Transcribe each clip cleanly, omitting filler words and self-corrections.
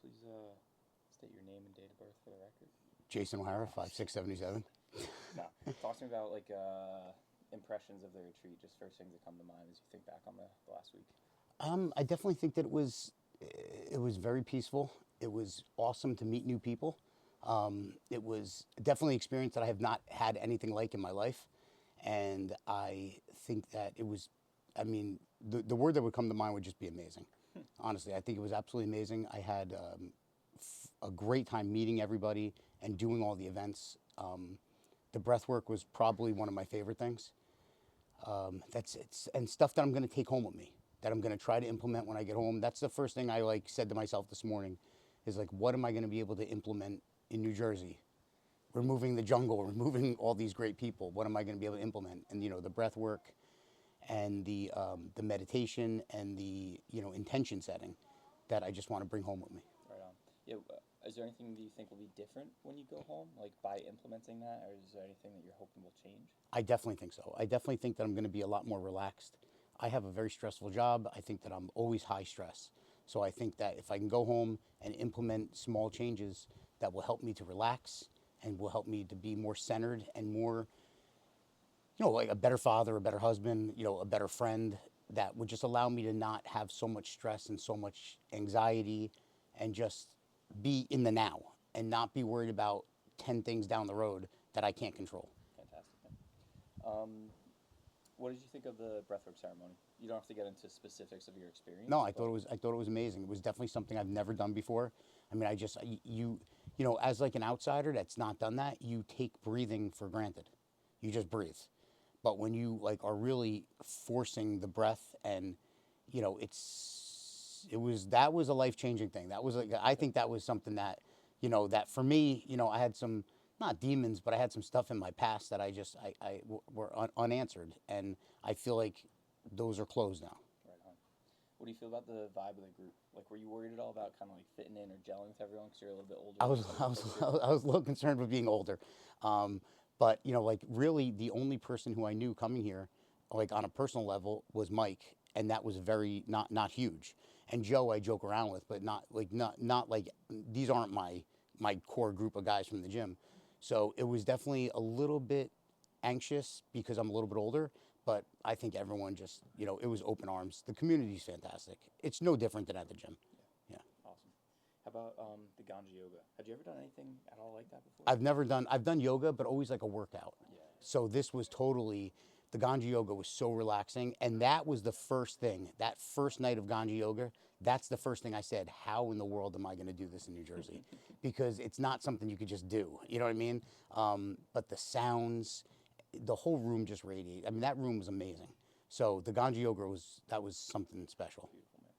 Please state your name and date of birth for the record. Jason O'Hara, 5677. No, talk to me about like impressions of the retreat. Just first things that come to mind as you think back on the last week. I definitely think that it was very peaceful. It was awesome to meet new people. It was definitely an experience that I have not had anything like in my life. And I think that it was, I mean, the word that would come to mind would just be amazing. Honestly, I think it was absolutely amazing. I had a great time meeting everybody and doing all the events. The breath work was probably one of my favorite things. That's it's and stuff that I'm going to take home with me, that I'm going to try to implement when I get home. That's the first thing I said to myself this morning, is like, what am I going to be able to implement in New Jersey? Removing the jungle, removing all these great people. What am I going to be able to implement? And the breath work, and the meditation, and the intention setting, that I just want to bring home with me. Right on. Yeah. Is there anything that you think will be different when you go home, like by implementing that, or is there anything that you're hoping will change? I definitely think so. I definitely think that I'm going to be a lot more relaxed. I have a very stressful job. I think that I'm always high stress. So I think that if I can go home and implement small changes that will help me to relax and will help me to be more centered and more, like a better father, a better husband, a better friend, that would just allow me to not have so much stress and so much anxiety, and just be in the now and not be worried about 10 things down the road that I can't control. Fantastic. Um, what did you think of the breathwork ceremony? You don't have to get into specifics of your experience. No, I thought it was amazing. It was definitely something I've never done before. I mean, as like an outsider that's not done that, you take breathing for granted. You just breathe. But when you are really forcing the breath, and that was a life-changing thing. That was I think that was something that, that for me, I had some, not demons, but I had some stuff in my past that I were unanswered, and I feel like those are closed now. Right on. What do you feel about the vibe of the group? Like, were you worried at all about kind of like fitting in or gelling with everyone because you're a little bit older? I was, I was, I was a little concerned with being older. But, really the only person who I knew coming here, like on a personal level, was Mike. And that was very, not huge. And Joe I joke around with, but not like, these aren't my core group of guys from the gym. So it was definitely a little bit anxious because I'm a little bit older, but I think everyone just, it was open arms. The community's fantastic. It's no different than at the gym. Yeah. Awesome. How about the Ganja yoga? Had you ever done anything at all like that before? I've done yoga, but always like a workout. Yeah. So this was totally, the Ganja yoga was so relaxing. And that was the first thing, that first night of Ganja yoga, that's the first thing I said, how in the world am I going to do this in New Jersey? Because it's not something you could just do, you know what I mean? But the sounds, the whole room just radiated. I mean, that room was amazing. So the Ganja yoga that was something special. Beautiful, man.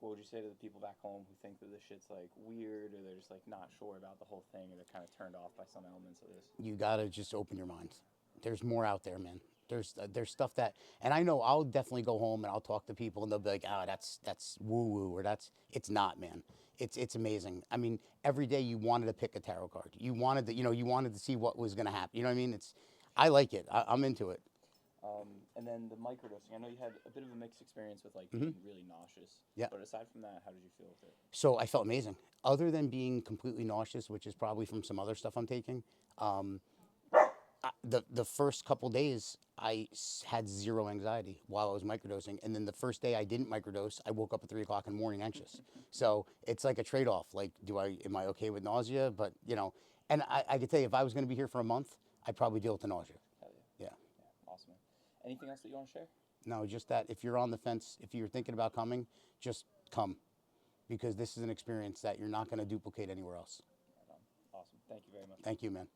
What would you say to the people back home who think that this shit's like weird, or they're just like not sure about the whole thing, or they're kind of turned off by some elements of this? You gotta just open your mind. There's more out there, man. There's stuff that, and I know I'll definitely go home and I'll talk to people and they'll be like, oh, that's woo woo, or it's not, man. It's amazing. I mean, every day you wanted to pick a tarot card. You wanted to see what was gonna happen. You know what I mean? I like it. I'm into it. And then the microdosing. I know you had a bit of a mixed experience with like being really nauseous. Yeah. But aside from that, how did you feel with it? So I felt amazing. Other than being completely nauseous, which is probably from some other stuff I'm taking, the first couple days had zero anxiety while I was microdosing, and then the first day I didn't microdose, I woke up at 3 o'clock in the morning anxious. So it's like a trade-off. Like, am I okay with nausea? But and I could tell you, if I was going to be here for a month, I'd probably deal with the nausea. Hell yeah. Yeah. Yeah. Awesome, man. Anything else that you want to share? No, just that if you're on the fence, if you're thinking about coming, just come, because this is an experience that you're not going to duplicate anywhere else. Right on. Awesome. Thank you very much. Thank you, man.